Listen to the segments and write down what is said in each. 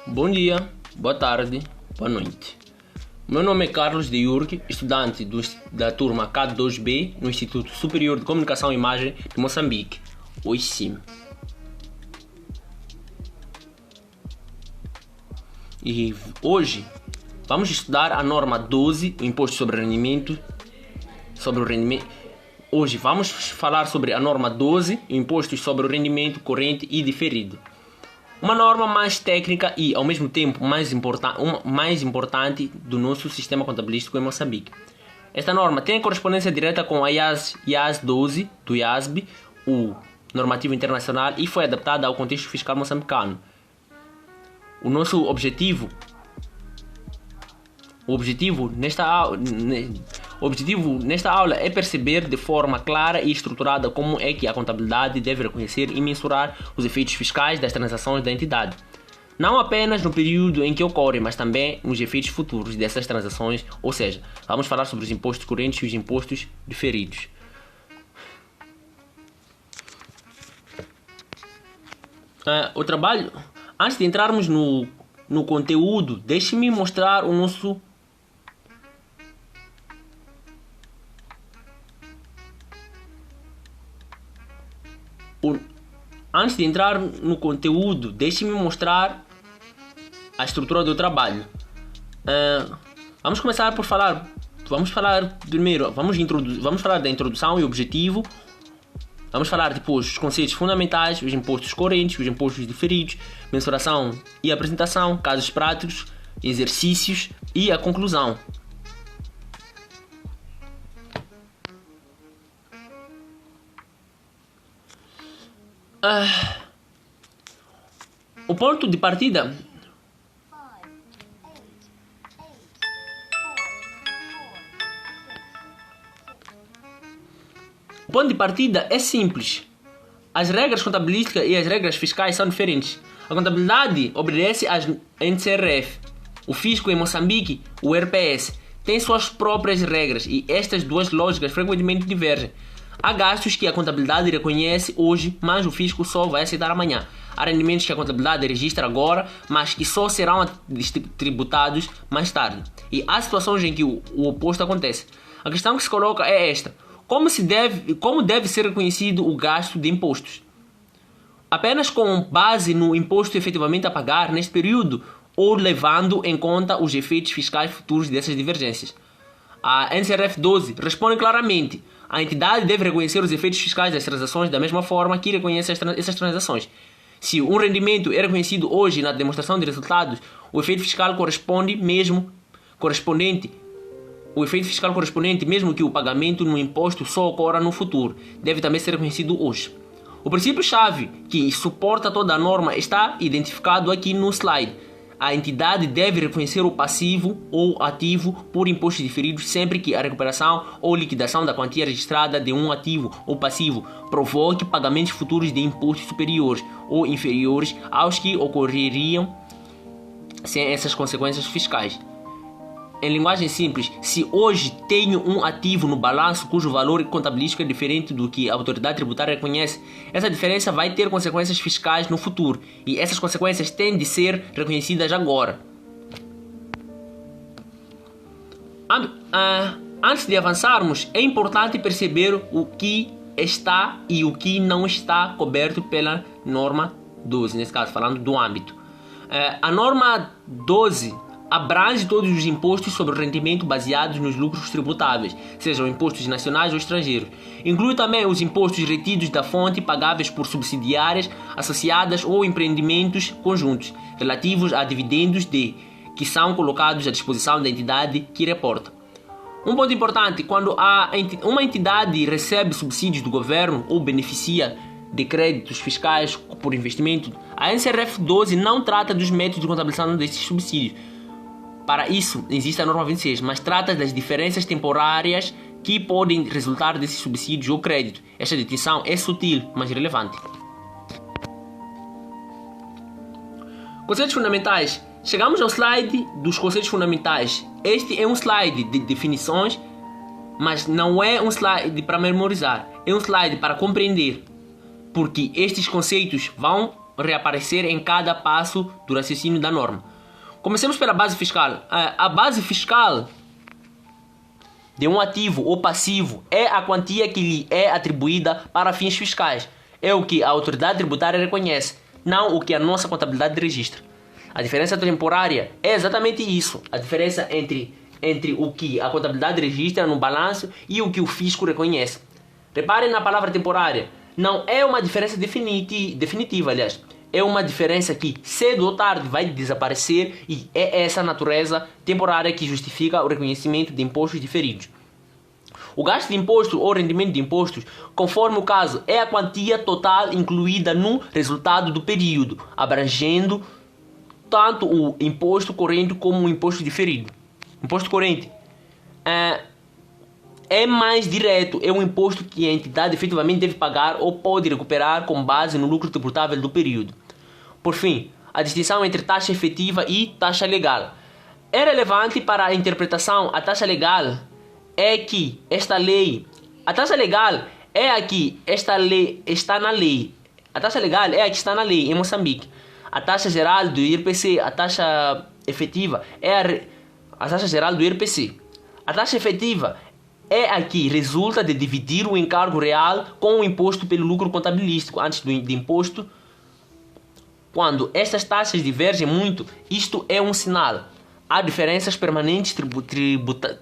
Bom dia, boa tarde, boa noite. Meu nome é Carlos de Yurque, estudante da turma K2B no Instituto Superior de Comunicação e Imagem de Moçambique, o ICIM. E hoje vamos estudar a norma 12, o imposto sobre rendimento. Hoje vamos falar sobre a norma 12, o imposto sobre o rendimento corrente e diferido. Uma norma mais técnica e, ao mesmo tempo, mais importante do nosso sistema contabilístico em Moçambique. Esta norma tem correspondência direta com a IAS 12 do IASB, o normativo internacional, e foi adaptada ao contexto fiscal moçambicano. O objetivo nesta aula é perceber de forma clara e estruturada como é que a contabilidade deve reconhecer e mensurar os efeitos fiscais das transações da entidade, não apenas no período em que ocorrem, mas também nos efeitos futuros dessas transações, ou seja, vamos falar sobre os impostos correntes e os impostos diferidos. Antes de entrarmos no conteúdo, deixe-me mostrar o nosso Antes de entrar no conteúdo, deixe-me mostrar a estrutura do trabalho. Vamos começar por falar. Vamos falar primeiro. Vamos falar da introdução e objetivo. Vamos falar depois dos conceitos fundamentais, os impostos correntes, os impostos diferidos, mensuração e apresentação, casos práticos, exercícios e a conclusão. O ponto de partida é simples. As regras contabilísticas e as regras fiscais são diferentes. A contabilidade obedece às NCRF. O fisco em Moçambique, o RPS, tem suas próprias regras e estas duas lógicas frequentemente divergem. Há gastos que a contabilidade reconhece hoje, mas o fisco só vai aceitar amanhã. Há rendimentos que a contabilidade registra agora, mas que só serão tributados mais tarde. E há situações em que o oposto acontece. A questão que se coloca é esta: como deve ser reconhecido o gasto de impostos? Apenas com base no imposto efetivamente a pagar neste período ou levando em conta os efeitos fiscais futuros dessas divergências? A NCRF 12 responde claramente: a entidade deve reconhecer os efeitos fiscais das transações da mesma forma que reconhece essas transações. Se um rendimento é reconhecido hoje na demonstração de resultados, o efeito fiscal correspondente, mesmo que o pagamento no imposto só ocorra no futuro, deve também ser reconhecido hoje. O princípio-chave que suporta toda a norma está identificado aqui no slide. A entidade deve reconhecer o passivo ou ativo por impostos diferidos sempre que a recuperação ou liquidação da quantia registrada de um ativo ou passivo provoque pagamentos futuros de impostos superiores ou inferiores aos que ocorreriam sem essas consequências fiscais. Em linguagem simples, se hoje tenho um ativo no balanço cujo valor contabilístico é diferente do que a autoridade tributária reconhece, essa diferença vai ter consequências fiscais no futuro e essas consequências têm de ser reconhecidas agora. Antes de avançarmos, é importante perceber o que está e o que não está coberto pela norma 12, nesse caso falando do âmbito. A norma 12 abrange todos os impostos sobre o rendimento baseados nos lucros tributáveis, sejam impostos nacionais ou estrangeiros. Inclui também os impostos retidos da fonte pagáveis por subsidiárias, associadas ou empreendimentos conjuntos, relativos a dividendos que são colocados à disposição da entidade que reporta. Um ponto importante: quando uma entidade recebe subsídios do governo ou beneficia de créditos fiscais por investimento, a NCRF 12 não trata dos métodos de contabilização desses subsídios. Para isso, existe a norma 26, mas trata das diferenças temporárias que podem resultar desses subsídios ou créditos. Esta distinção é sutil, mas relevante. Conceitos fundamentais. Chegamos ao slide dos conceitos fundamentais. Este é um slide de definições, mas não é um slide para memorizar. É um slide para compreender, porque estes conceitos vão reaparecer em cada passo do raciocínio da norma. Comecemos pela base fiscal. A base fiscal de um ativo ou passivo é a quantia que lhe é atribuída para fins fiscais. É o que a autoridade tributária reconhece, não o que a nossa contabilidade registra. A diferença temporária é exatamente isso. A diferença entre o que a contabilidade registra no balanço e o que o fisco reconhece. Reparem na palavra temporária. Não é uma diferença definitiva, aliás. É uma diferença que cedo ou tarde vai desaparecer e é essa natureza temporária que justifica o reconhecimento de impostos diferidos. O gasto de imposto ou rendimento de impostos, conforme o caso, é a quantia total incluída no resultado do período, abrangendo tanto o imposto corrente como o imposto diferido. Imposto corrente é mais direto, é um imposto que a entidade efetivamente deve pagar ou pode recuperar com base no lucro tributável do período. Por fim, a distinção entre taxa efetiva e taxa legal é relevante para a interpretação. A taxa legal é que esta lei, a taxa legal é a que esta lei está na lei. A taxa legal é a que está na lei em Moçambique. A taxa geral do IRPC, a taxa efetiva é a taxa geral do IRPC. A taxa efetiva é a que resulta de dividir o encargo real com o imposto pelo lucro contabilístico antes do imposto. Quando estas taxas divergem muito, isto é um sinal. Há diferenças permanentes,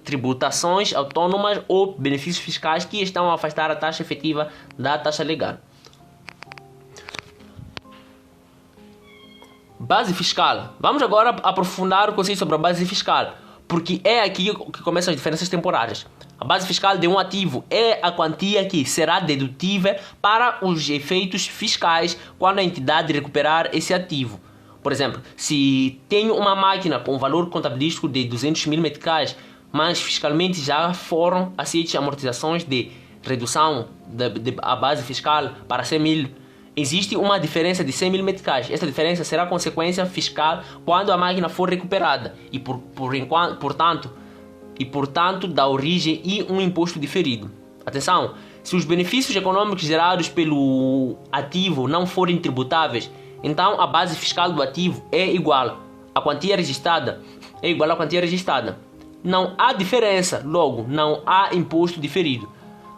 tributações autônomas ou benefícios fiscais que estão a afastar a taxa efetiva da taxa legal. Base fiscal. Vamos agora aprofundar o conceito sobre a base fiscal, porque é aqui que começam as diferenças temporárias. A base fiscal de um ativo é a quantia que será dedutível para os efeitos fiscais quando a entidade recuperar esse ativo. Por exemplo, se tenho uma máquina com valor contabilístico de 200 mil meticais, mas fiscalmente já foram aceitas amortizações de redução da base fiscal para 100 mil, existe uma diferença de 100 mil meticais. Esta diferença será consequência fiscal quando a máquina for recuperada e, portanto, dá origem a um imposto diferido. Atenção, se os benefícios econômicos gerados pelo ativo não forem tributáveis, então a base fiscal do ativo é igual à quantia registrada. Não há diferença, logo não há imposto diferido.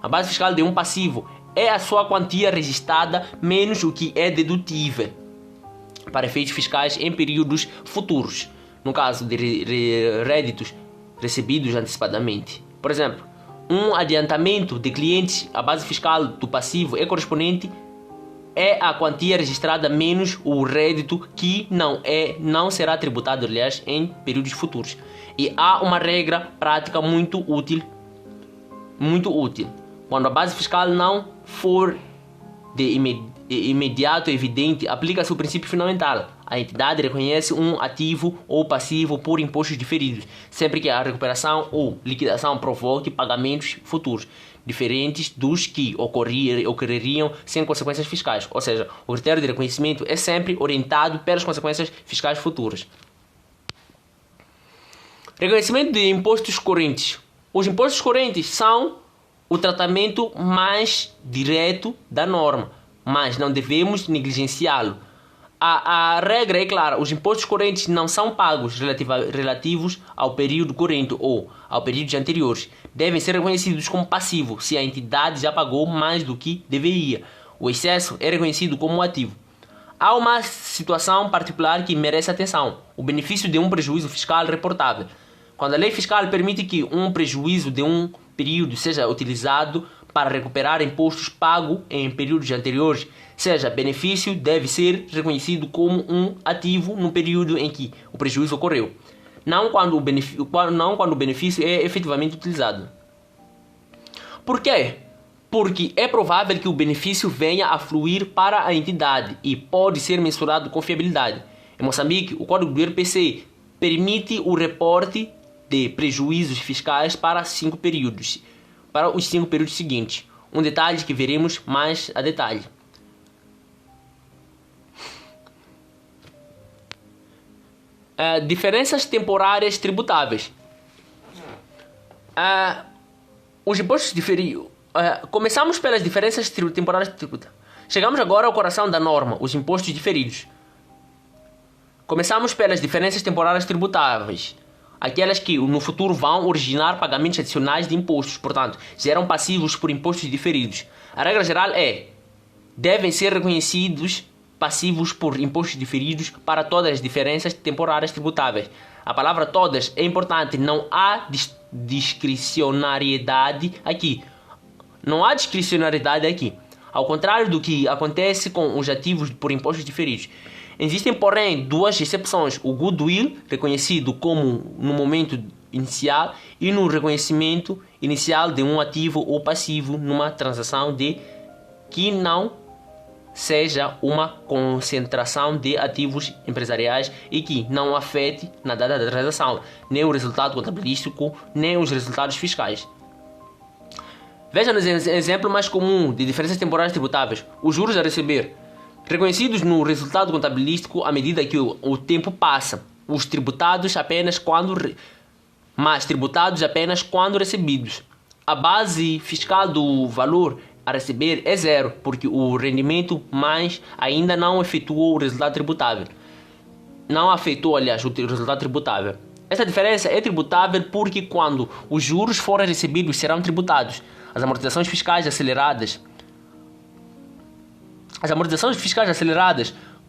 A base fiscal de um passivo é a sua quantia registrada menos o que é dedutível para efeitos fiscais em períodos futuros, no caso de réditos recebidos antecipadamente. Por exemplo, um adiantamento de clientes, a base fiscal do passivo é correspondente a quantia registrada menos o rédito que não será tributado, aliás, em períodos futuros. E há uma regra prática muito útil. Quando a base fiscal não for de imediato evidente, aplica-se o princípio fundamental. A entidade reconhece um ativo ou passivo por impostos diferidos, sempre que a recuperação ou liquidação provoque pagamentos futuros, diferentes dos que ocorreriam sem consequências fiscais. Ou seja, o critério de reconhecimento é sempre orientado pelas consequências fiscais futuras. Reconhecimento de impostos correntes. Os impostos correntes são o tratamento mais direto da norma, mas não devemos negligenciá-lo. A regra é clara: os impostos correntes não são pagos relativos ao período corrente ou ao períodos anteriores. Devem ser reconhecidos como passivo se a entidade já pagou mais do que deveria. O excesso é reconhecido como ativo. Há uma situação particular que merece atenção: o benefício de um prejuízo fiscal reportável. Quando a lei fiscal permite que um prejuízo de um período seja utilizado para recuperar impostos pagos em períodos anteriores, seja benefício deve ser reconhecido como um ativo no período em que o prejuízo ocorreu, não quando o benefício é efetivamente utilizado. Por quê? Porque é provável que o benefício venha a fluir para a entidade e pode ser mensurado com fiabilidade. Em Moçambique, o Código do IRPC permite o reporte de prejuízos fiscais para os 5 períodos seguintes. Um detalhe que veremos mais a detalhe. Diferenças temporárias tributáveis. Os impostos diferidos. Começamos pelas diferenças temporárias tributáveis. Chegamos agora ao coração da norma, os impostos diferidos. Começamos pelas diferenças temporárias tributáveis, aquelas que no futuro vão originar pagamentos adicionais de impostos, portanto, geram passivos por impostos diferidos. A regra geral é: devem ser reconhecidos passivos por impostos diferidos para todas as diferenças temporárias tributáveis. A palavra todas é importante, não há discricionariedade aqui. Não há discricionariedade aqui. Ao contrário do que acontece com os ativos por impostos diferidos. Existem, porém, duas exceções: o goodwill, reconhecido como no momento inicial, e no reconhecimento inicial de um ativo ou passivo numa transação de que não seja uma concentração de ativos empresariais e que não afete na data da transação nem o resultado contabilístico nem os resultados fiscais. Veja no exemplo mais comum de diferenças temporárias tributáveis: os juros a receber, reconhecidos no resultado contabilístico à medida que o tempo passa, os tributados apenas quando recebidos. A base fiscal do valor a receber é zero, porque o rendimento mais ainda não efetuou o resultado tributável. Não afetou, aliás, o resultado tributável. Essa diferença é tributável porque quando os juros forem recebidos serão tributados. As amortizações fiscais aceleradas,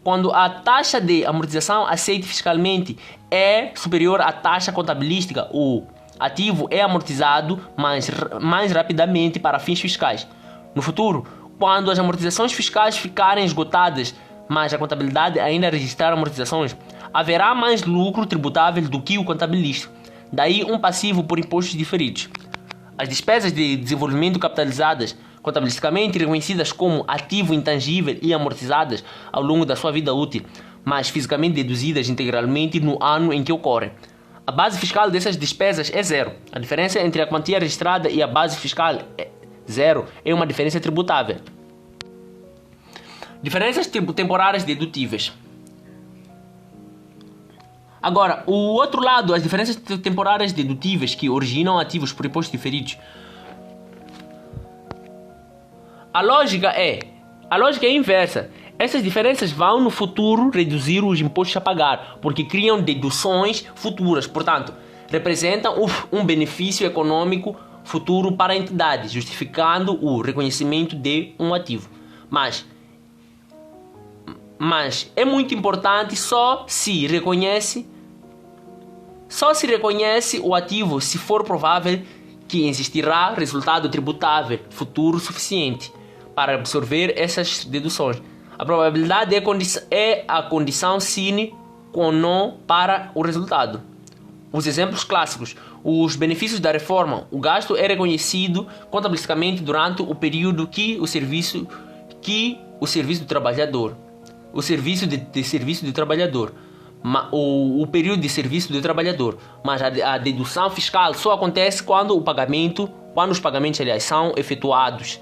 quando a taxa de amortização aceite fiscalmente é superior à taxa contabilística, o ativo é amortizado mais rapidamente para fins fiscais. No futuro, quando as amortizações fiscais ficarem esgotadas, mas a contabilidade ainda registrar amortizações, haverá mais lucro tributável do que o contabilístico. Daí um passivo por impostos diferidos. As despesas de desenvolvimento capitalizadas, contabilisticamente reconhecidas como ativo intangível e amortizadas ao longo da sua vida útil, mas fisicamente deduzidas integralmente no ano em que ocorrem. A base fiscal dessas despesas é zero. A diferença entre a quantia registrada e a base fiscal zero é uma diferença tributável. Diferenças temporárias dedutíveis. Agora, o outro lado, as diferenças temporárias dedutíveis que originam ativos por impostos diferidos. A lógica é inversa. Essas diferenças vão no futuro reduzir os impostos a pagar, porque criam deduções futuras, portanto, representam um benefício econômico futuro para a entidade, justificando o reconhecimento de um ativo. Mas é muito importante só se reconhece o ativo se for provável que existirá resultado tributável futuro suficiente para absorver essas deduções. A probabilidade é a condição sine qua non para o resultado. Os exemplos clássicos: os benefícios da reforma. O gasto é reconhecido contabilisticamente durante o período que o serviço do trabalhador. O serviço de trabalhador. O período de serviço do trabalhador. Mas a dedução fiscal só acontece quando os pagamentos, aliás, são efetuados.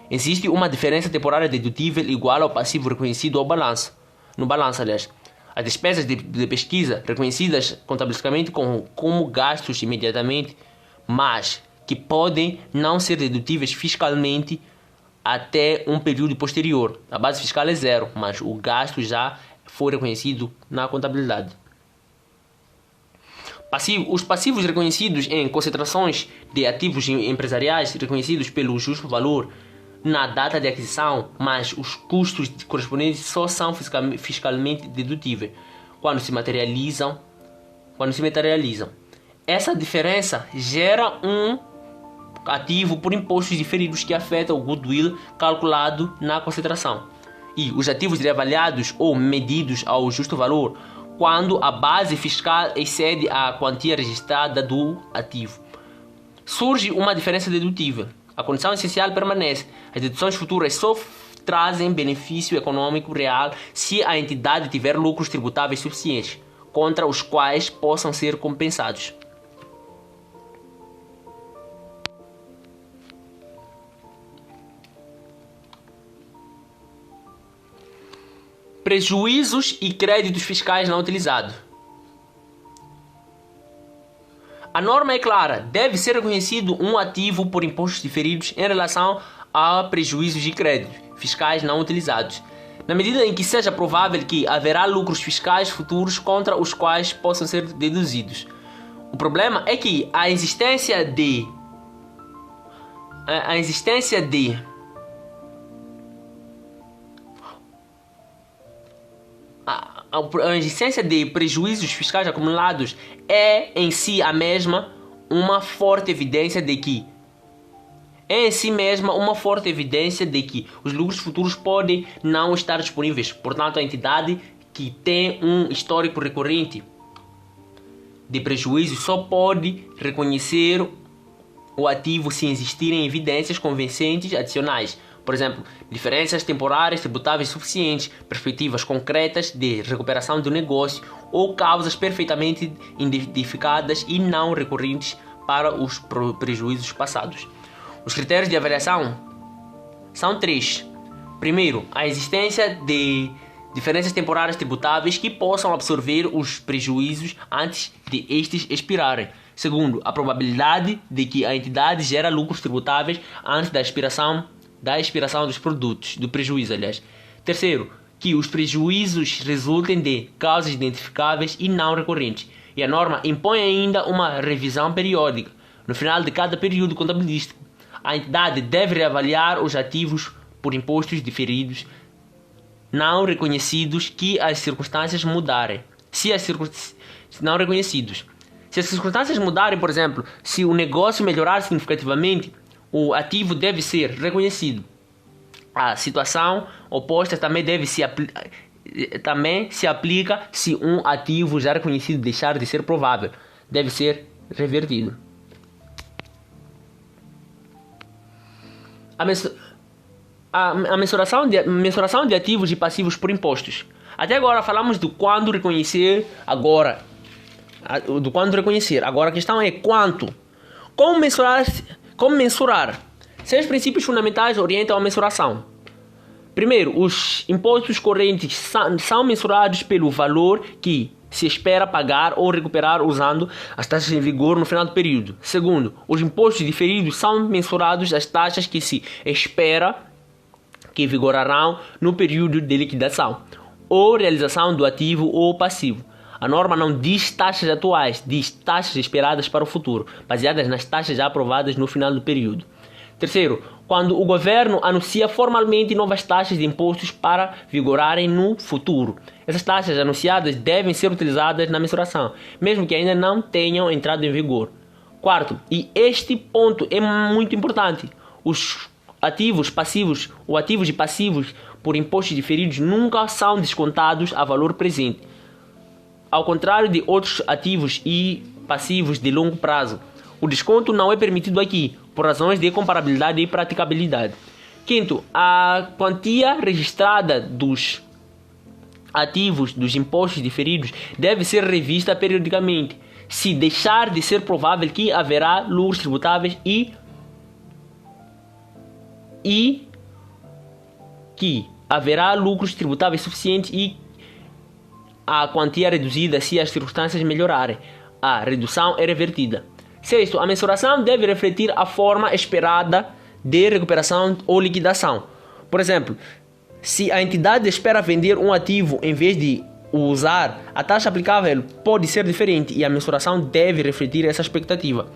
Existe uma diferença temporária dedutível igual ao passivo reconhecido no balanço, aliás. As despesas de pesquisa, reconhecidas contabilisticamente como gastos imediatamente, mas que podem não ser dedutíveis fiscalmente até um período posterior. A base fiscal é zero, mas o gasto já foi reconhecido na contabilidade. Os passivos reconhecidos em concentrações de ativos empresariais reconhecidos pelo justo valor na data de aquisição, mas os custos correspondentes só são fiscalmente dedutíveis quando se materializam. Essa diferença gera um ativo por impostos diferidos que afeta o goodwill calculado na concentração e os ativos reavaliados ou medidos ao justo valor quando a base fiscal excede a quantia registrada do ativo. Surge uma diferença dedutível. A condição essencial permanece. As deduções futuras só trazem benefício econômico real se a entidade tiver lucros tributáveis suficientes, contra os quais possam ser compensados. Prejuízos e créditos fiscais não utilizados. A norma é clara, deve ser reconhecido um ativo por impostos diferidos em relação a prejuízos e créditos fiscais não utilizados, na medida em que seja provável que haverá lucros fiscais futuros contra os quais possam ser deduzidos. O problema é que a existência de prejuízos fiscais acumulados é em si a mesma uma forte evidência de que os lucros futuros podem não estar disponíveis. Portanto, a entidade que tem um histórico recorrente de prejuízos só pode reconhecer o ativo se existirem evidências convincentes adicionais. Por exemplo, diferenças temporárias tributáveis suficientes, perspectivas concretas de recuperação do negócio ou causas perfeitamente identificadas e não recorrentes para os prejuízos passados. Os critérios de avaliação são 3. Primeiro, a existência de diferenças temporárias tributáveis que possam absorver os prejuízos antes de estes expirarem. Segundo, a probabilidade de que a entidade gera lucros tributáveis antes da expiração dos produtos, do prejuízo, aliás. Terceiro, que os prejuízos resultem de causas identificáveis e não recorrentes. E a norma impõe ainda uma revisão periódica. No final de cada período contabilístico, a entidade deve reavaliar os ativos por impostos diferidos não reconhecidos que as circunstâncias mudarem. Se as circunstâncias mudarem, por exemplo, se o negócio melhorar significativamente, o ativo deve ser reconhecido. A situação oposta também se aplica se um ativo já reconhecido deixar de ser provável. Deve ser revertido. A mensuração de ativos e passivos por impostos. Até agora falamos do quando reconhecer, agora a questão é quanto. Como mensurar? 6 princípios fundamentais orientam a mensuração. Primeiro, os impostos correntes são mensurados pelo valor que se espera pagar ou recuperar usando as taxas em vigor no final do período. Segundo, os impostos diferidos são mensurados às taxas que se espera que vigorarão no período de liquidação ou realização do ativo ou passivo. A norma não diz taxas atuais, diz taxas esperadas para o futuro, baseadas nas taxas já aprovadas no final do período. Terceiro, quando o governo anuncia formalmente novas taxas de impostos para vigorarem no futuro. Essas taxas anunciadas devem ser utilizadas na mensuração, mesmo que ainda não tenham entrado em vigor. Quarto, e este ponto é muito importante, os ativos e passivos por impostos diferidos nunca são descontados a valor presente, ao contrário de outros ativos e passivos de longo prazo. O desconto não é permitido aqui, por razões de comparabilidade e praticabilidade. Quinto, a quantia registrada dos ativos dos impostos diferidos deve ser revista periodicamente, se deixar de ser provável que haverá lucros tributáveis e que haverá lucros tributáveis suficientes e a quantia reduzida se as circunstâncias melhorarem. A redução é revertida. Sexto, a mensuração deve refletir a forma esperada de recuperação ou liquidação. Por exemplo, se a entidade espera vender um ativo em vez de o usar, a taxa aplicável pode ser diferente e a mensuração deve refletir essa expectativa.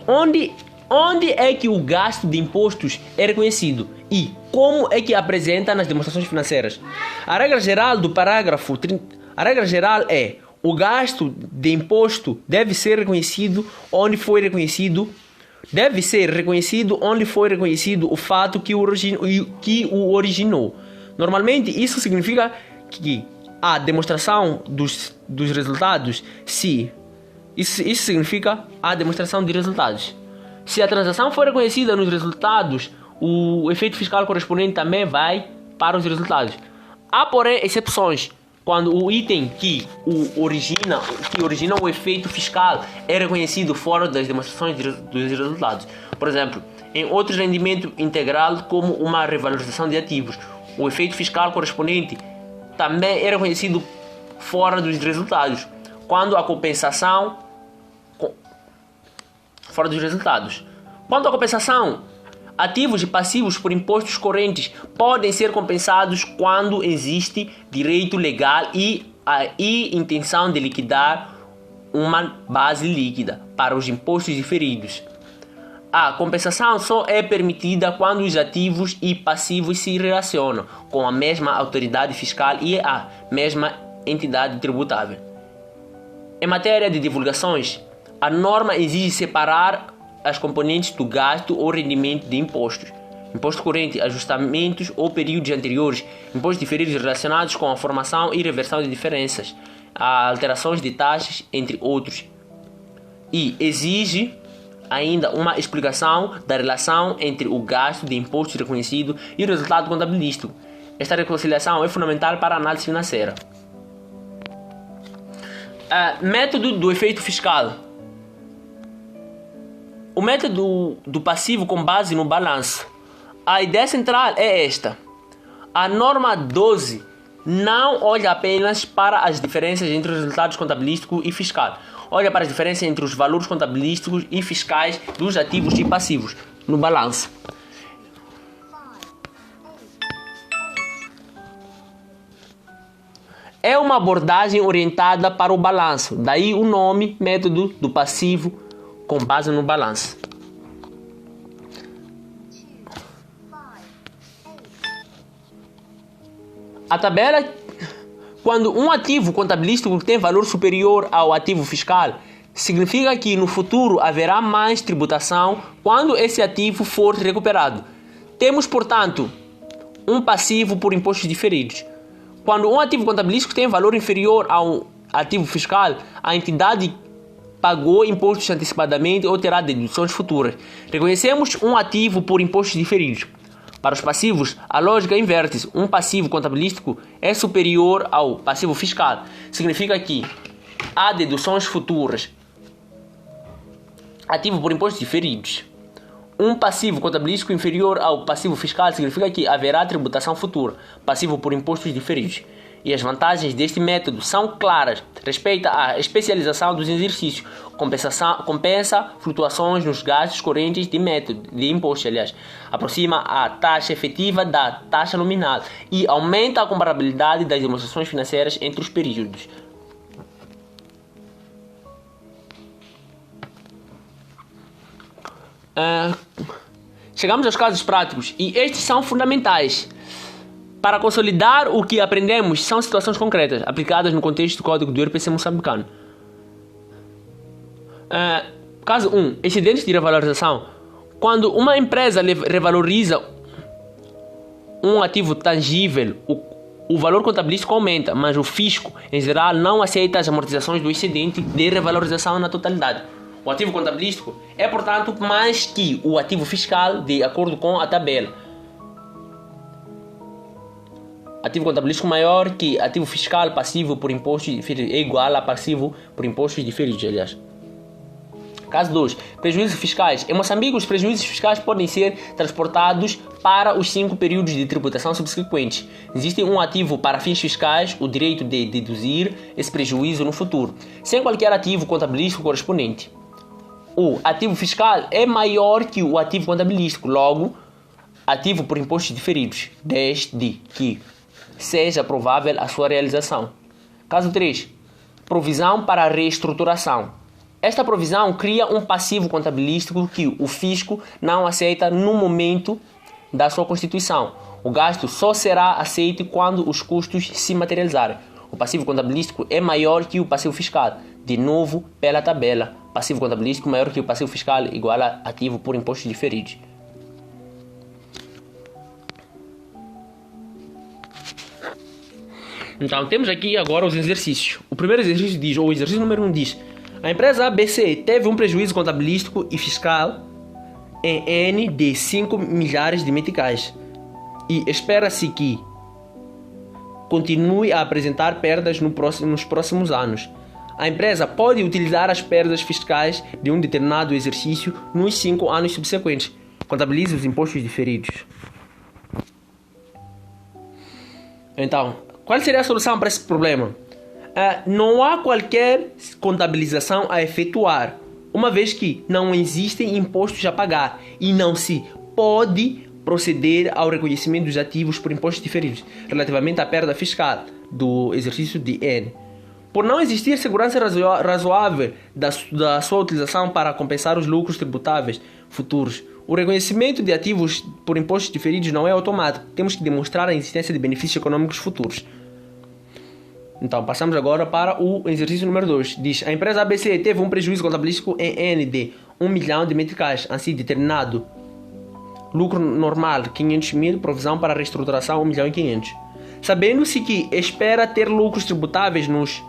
Onde é que o gasto de impostos é reconhecido e como é que apresenta nas demonstrações financeiras? A regra geral do parágrafo 30, a regra geral é: o gasto de imposto deve ser reconhecido onde foi reconhecido o fato que o originou. Normalmente isso significa que a demonstração dos resultados Isso significa a demonstração de resultados. Se a transação for reconhecida nos resultados, o efeito fiscal correspondente também vai para os resultados. Há, porém, exceções, quando o item que origina o efeito fiscal é reconhecido fora das demonstrações dos resultados. Por exemplo, em outro rendimento integral, como uma revalorização de ativos, o efeito fiscal correspondente também é reconhecido fora dos resultados, quando a compensação fora dos resultados. Quanto à compensação, ativos e passivos por impostos correntes podem ser compensados quando existe direito legal e intenção de liquidar uma base líquida para os impostos diferidos. A compensação só é permitida quando os ativos e passivos se relacionam com a mesma autoridade fiscal e a mesma entidade tributável. Em matéria de divulgações, a norma exige separar as componentes do gasto ou rendimento de impostos, imposto corrente, ajustamentos ou períodos anteriores, impostos diferidos relacionados com a formação e reversão de diferenças, alterações de taxas, entre outros. E exige ainda uma explicação da relação entre o gasto de imposto reconhecido e o resultado contabilístico. Esta reconciliação é fundamental para a análise financeira. Método do efeito fiscal. O método do passivo com base no balanço. A ideia central é esta. A norma 12 não olha apenas para as diferenças entre os resultados contabilístico e fiscal. Olha para as diferenças entre os valores contabilísticos e fiscais dos ativos e passivos no balanço. É uma abordagem orientada para o balanço, daí o nome método do passivo com base no balanço. A tabela, quando um ativo contabilístico tem valor superior ao ativo fiscal, significa que no futuro haverá mais tributação quando esse ativo for recuperado. Temos, portanto, um passivo por impostos diferidos. Quando um ativo contabilístico tem valor inferior ao ativo fiscal, a entidade pagou impostos antecipadamente ou terá deduções futuras. Reconhecemos um ativo por impostos diferidos. Para os passivos, a lógica inverte-se. Um passivo contabilístico é superior ao passivo fiscal. Significa que há deduções futuras. Ativo por impostos diferidos. Um passivo contabilístico inferior ao passivo fiscal significa que haverá tributação futura. Passivo por impostos diferidos. E as vantagens deste método são claras. Respeita a especialização dos exercícios. Compensa flutuações nos gastos correntes de imposto, aproxima a taxa efetiva da taxa nominal e aumenta a comparabilidade das demonstrações financeiras entre os períodos. Chegamos aos casos práticos e estes são fundamentais. Para consolidar o que aprendemos, são situações concretas, aplicadas no contexto do Código do IRPC moçambicano. Caso 1. Excedentes de revalorização. Quando uma empresa revaloriza um ativo tangível, o valor contabilístico aumenta, mas o fisco, em geral, não aceita as amortizações do excedente de revalorização na totalidade. O ativo contabilístico é, portanto, mais que o ativo fiscal, de acordo com a tabela. Ativo contabilístico maior que ativo fiscal passivo por impostos diferidos é igual a passivo por impostos diferidos, Caso 2. Prejuízos fiscais. Em Moçambique, os prejuízos fiscais podem ser transportados para os 5 períodos de tributação subsequentes. Existe um ativo para fins fiscais, o direito de deduzir esse prejuízo no futuro, sem qualquer ativo contabilístico correspondente. O ativo fiscal é maior que o ativo contabilístico, logo, ativo por impostos diferidos, desde que seja provável a sua realização. Caso 3. Provisão para reestruturação. Esta provisão cria um passivo contabilístico que o fisco não aceita no momento da sua constituição. O gasto só será aceito quando os custos se materializarem. O passivo contabilístico é maior que o passivo fiscal. De novo, pela tabela. Passivo contabilístico maior que o passivo fiscal igual a ativo por impostos diferidos. Então, temos aqui agora os exercícios. O primeiro exercício diz, ou o exercício número 1 diz: a empresa ABC teve um prejuízo contabilístico e fiscal em N de 5 milhares de meticais e espera-se que continue a apresentar perdas nos próximos anos. A empresa pode utilizar as perdas fiscais de um determinado exercício nos 5 anos subsequentes. Contabilize os impostos diferidos. Então, qual seria a solução para esse problema? Não há qualquer contabilização a efetuar. uma vez que não existem impostos a pagar e não se pode proceder ao reconhecimento dos ativos por impostos diferidos relativamente à perda fiscal do exercício de N. Por não existir segurança razoável da sua utilização para compensar os lucros tributáveis futuros, o reconhecimento de ativos por impostos diferidos não é automático. Temos que demonstrar a existência de benefícios econômicos futuros. Então, passamos agora para o exercício número 2. Diz, a empresa ABC teve um prejuízo contabilístico em N de 1 milhão de meticais, assim determinado. Lucro normal, 500 mil, provisão para reestruturação, 1 milhão e 500. Sabendo-se que espera ter lucros tributáveis nos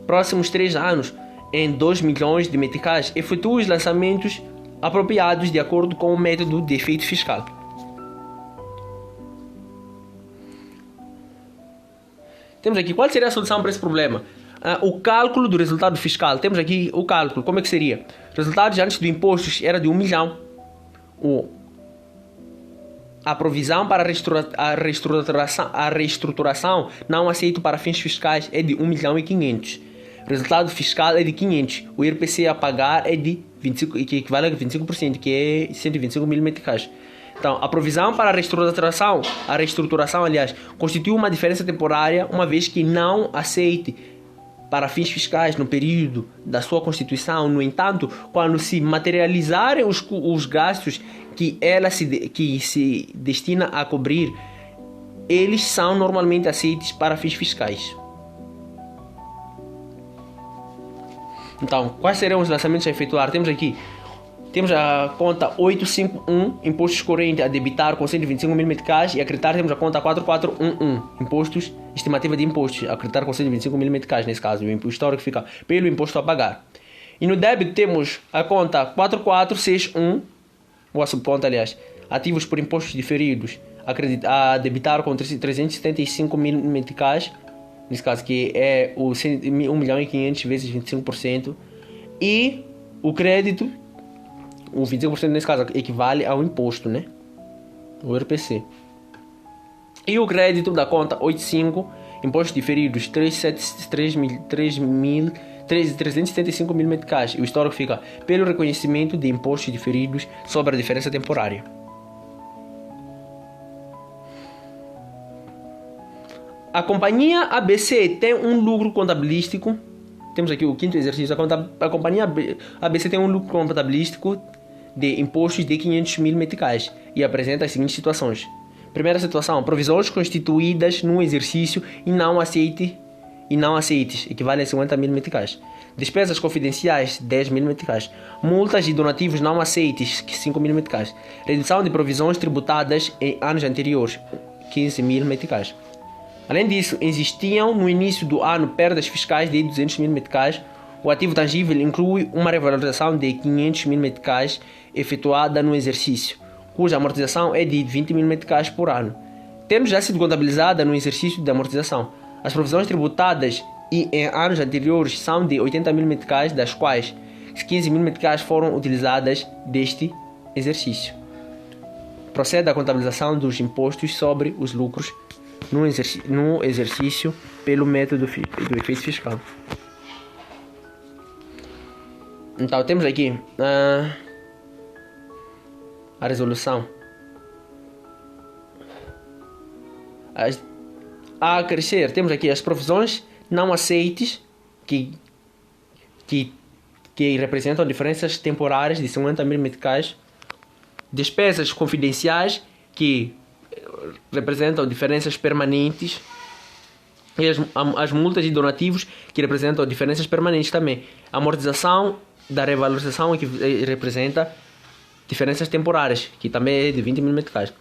próximos 3 anos em 2 milhões de meticais, efetua os lançamentos apropriados de acordo com o método de efeito fiscal. Temos aqui, qual seria a solução para esse problema? O cálculo do resultado fiscal. Temos aqui o cálculo, como é que seria? Resultados antes do imposto era de 1 milhão. A provisão para a reestruturação não aceito para fins fiscais é de 1 milhão e 500. O resultado fiscal é de 500. O IRPC a pagar é de 25, que equivale a 25%, que é 125 mil meticais. Então, a provisão para a reestruturação, aliás, constitui uma diferença temporária, uma vez que não aceite para fins fiscais no período da sua constituição. No entanto, quando se materializarem os gastos que ela se destina a cobrir, eles são normalmente aceitos para fins fiscais. Então, quais serão os lançamentos a efetuar? Temos a conta 851, impostos correntes a debitar com 125 mil meticais, e a acreditar temos a conta 4411, impostos, estimativa de impostos, a acreditar com 125 mil meticais, nesse caso, o histórico fica pelo imposto a pagar. E no débito temos a conta 4461, ou a subconta, aliás, ativos por impostos diferidos, a debitar com 375 mil meticais, nesse caso que é o 1 milhão e 500 vezes 25%, e o crédito, o 25% nesse caso equivale ao imposto, né? O IRPC. E o crédito da conta 85, impostos diferidos 375 mil meticais. E o histórico fica pelo reconhecimento de impostos diferidos sobre a diferença temporária. A companhia ABC tem um lucro contabilístico. Temos aqui o quinto exercício. A companhia ABC tem um lucro contabilístico de impostos de 500 mil meticais e apresenta as seguintes situações. Primeira situação, provisões constituídas num exercício e não aceites, equivale a 50 mil meticais. Despesas confidenciais, 10 mil meticais. Multas e donativos não aceites, 5 mil meticais. Redução de provisões tributadas em anos anteriores, 15 mil meticais. Além disso, existiam no início do ano perdas fiscais de 200 mil meticais. O ativo tangível inclui uma revalorização de 500 mil meticais efetuada no exercício, cuja amortização é de 20 mil meticais por ano, tendo já sido contabilizada no exercício de amortização. As provisões tributadas em anos anteriores são de 80 mil meticais, das quais 15 mil meticais foram utilizadas deste exercício. Procede a contabilização dos impostos sobre os lucros no exercício pelo método do efeito fiscal. Então, temos aqui a resolução. A crescer, temos aqui as provisões não aceites que representam diferenças temporárias de 50 mil meticais. Despesas confidenciais que representam diferenças permanentes. E as multas e donativos que representam diferenças permanentes também. A amortização da revalorização que representa diferenças temporárias, que também é de 20 mil meticais.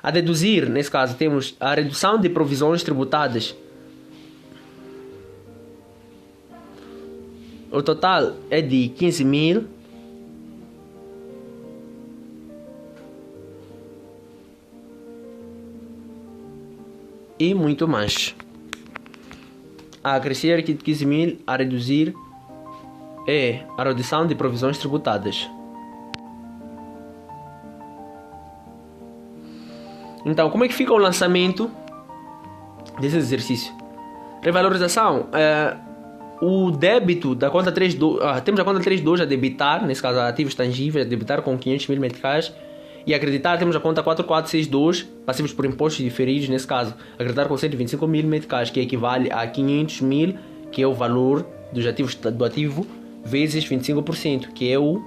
A deduzir, nesse caso, temos a redução de provisões tributadas. O total é de 15 mil. E muito mais. A crescer aqui de 15 mil, a reduzir é a redução de provisões tributadas. Então, como é que fica o lançamento desse exercício? Revalorização. O débito da conta 32, temos a conta 32 a debitar, nesse caso ativos tangíveis, a debitar com 500 mil meticais. E a acreditar temos a conta 4462, passivos por impostos diferidos, nesse caso, acreditar com 125 mil meticais, que equivale a 500 mil, que é o valor dos ativos do ativo, vezes 25%, que é o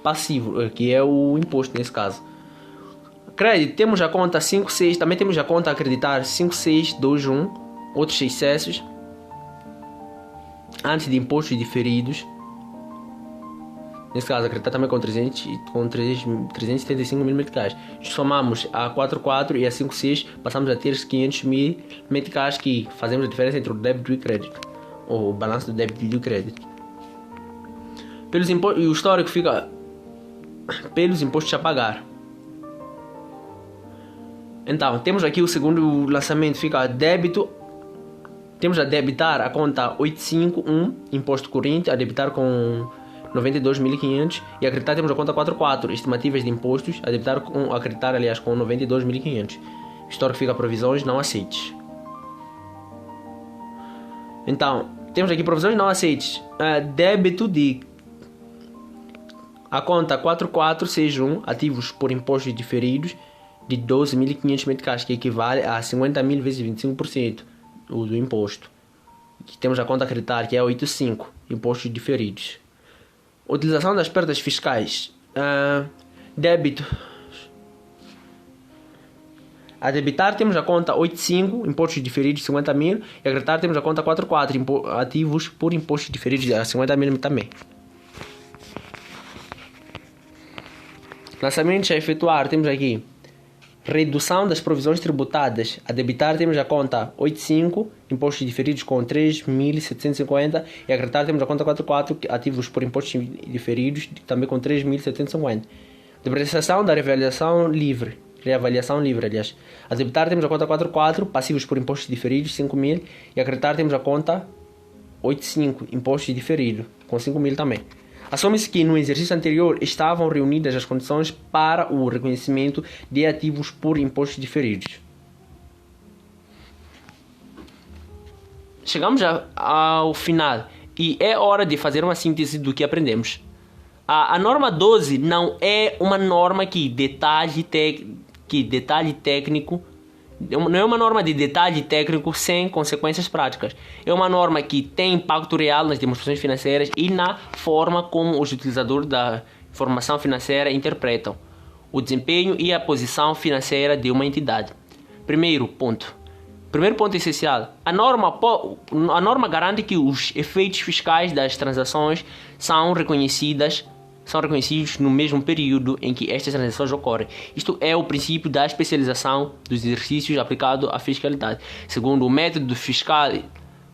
passivo, que é o imposto nesse caso. Crédito, temos a conta 56, também temos a conta a acreditar 5621, outros excessos, antes de impostos diferidos. Nesse caso, acreditar também com 375 mil meticais. Somamos a 44 e a 56, passamos a ter 500 mil meticais, que fazemos a diferença entre o débito e o crédito, ou o balanço do débito e do crédito. Pelos impostos, e o histórico fica pelos impostos a pagar. Então, temos aqui o segundo lançamento, fica a débito. Temos a debitar a conta 851, imposto corrente, a debitar com 92.500, e a acreditar temos a conta 44, estimativas de impostos, a debitar com, acreditar aliás com 92.500. Histórico fica provisões não aceites. Então, temos aqui provisões não aceites. Débito de a conta 4461, ativos por impostos diferidos, de 12.500 meticais, que equivale a 50 mil vezes 25% do imposto. Aqui temos a conta a acreditar, que é 85, impostos diferidos. Utilização das perdas fiscais. Débito. A debitar temos a conta 85, impostos diferidos 50 mil, e a acreditar temos a conta 44, ativos por impostos diferidos a 50 mil também. Lançamentos a efetuar, temos aqui redução das provisões tributadas. A debitar temos a conta 85, impostos diferidos com 3.750, e a acreditar temos a conta 44, ativos por impostos diferidos, também com 3.750. Depreciação da reavaliação livre, aliás. A debitar temos a conta 44, passivos por impostos diferidos, 5.000, e a acreditar temos a conta 85, impostos diferidos, com 5.000 também. Assume-se que no exercício anterior estavam reunidas as condições para o reconhecimento de ativos por impostos diferidos. Chegamos ao final e é hora de fazer uma síntese do que aprendemos. A norma 12 não é uma norma que detalhe técnico. Não é uma norma de detalhe técnico sem consequências práticas. É uma norma que tem impacto real nas demonstrações financeiras e na forma como os utilizadores da informação financeira interpretam o desempenho e a posição financeira de uma entidade. Primeiro ponto essencial. A norma garante que os efeitos fiscais das transações são reconhecidos no mesmo período em que estas transações ocorrem. Isto é o princípio da especialização dos exercícios aplicado à fiscalidade. Segundo, o método fiscal,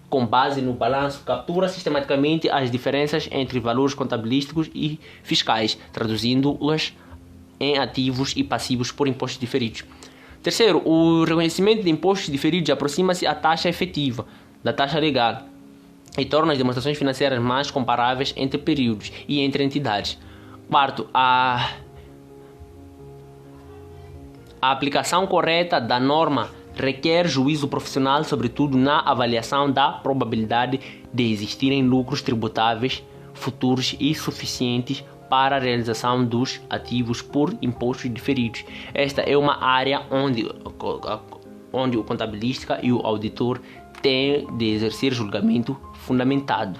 com base no balanço, captura sistematicamente as diferenças entre valores contabilísticos e fiscais, traduzindo-as em ativos e passivos por impostos diferidos. Terceiro, o reconhecimento de impostos diferidos aproxima-se à taxa efetiva da taxa legal e torna as demonstrações financeiras mais comparáveis entre períodos e entre entidades. Quarto, a aplicação correta da norma requer juízo profissional, sobretudo na avaliação da probabilidade de existirem lucros tributáveis futuros e suficientes para a realização dos ativos por impostos diferidos. Esta é uma área onde o contabilista e o auditor têm de exercer julgamento fundamentado.